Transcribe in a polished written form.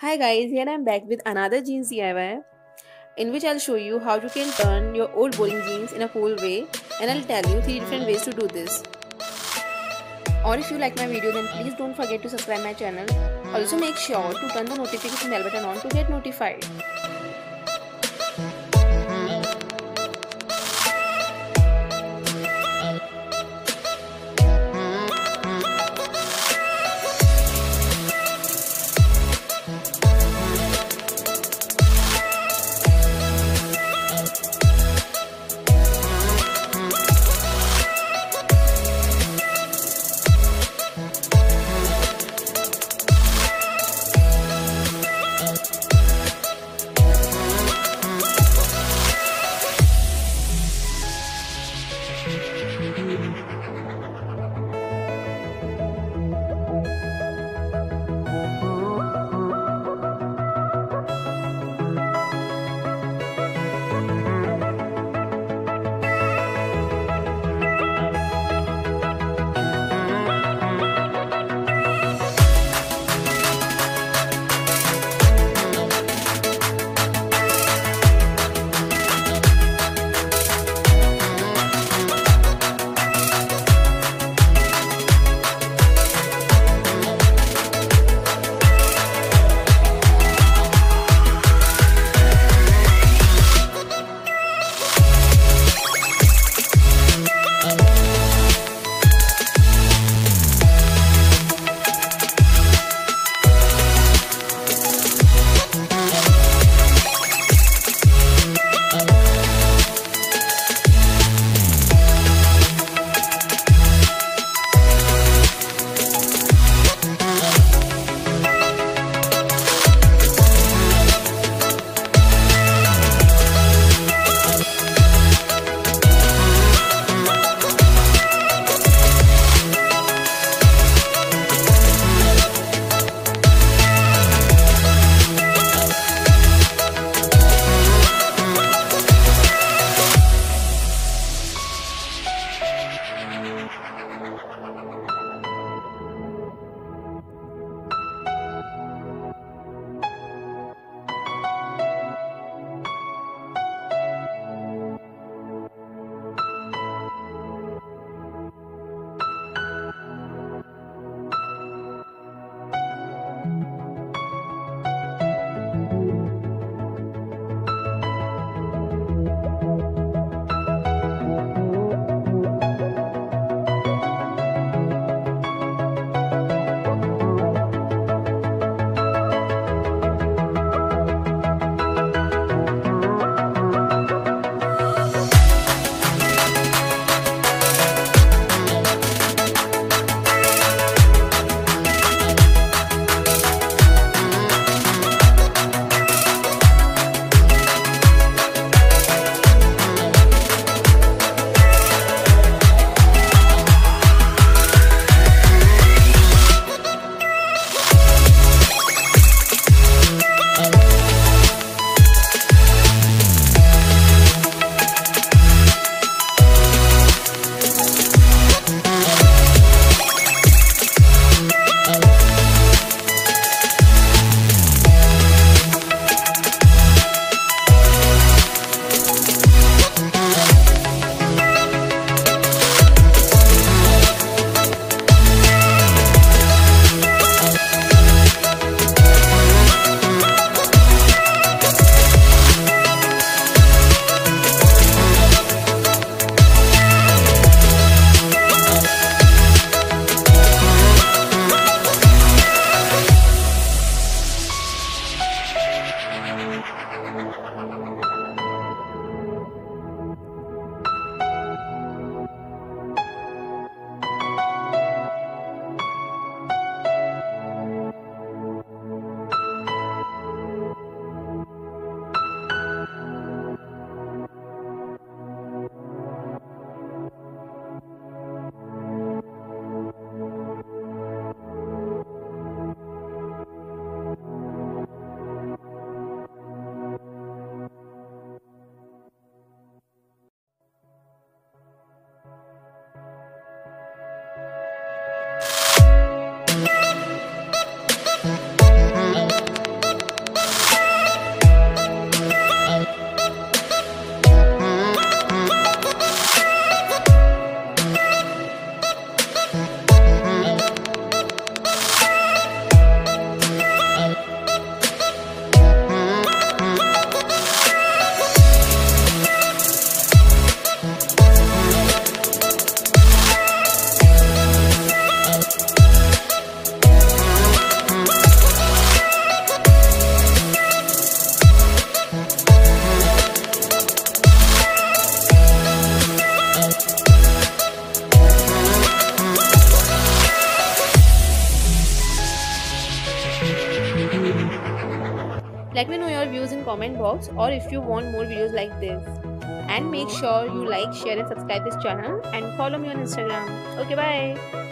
Hi guys, here I am back with another jeans DIY in which I'll show you how you can turn your old boring jeans in a cool way, and I'll tell you 3 different ways to do this. Or if you like my video, then please don't forget to subscribe my channel. Also make sure to turn the notification bell button on to get notified. Let me know your views in comment box, or if you want more videos like this. And make sure you like, share and subscribe this channel, and follow me on Instagram. Okay, bye.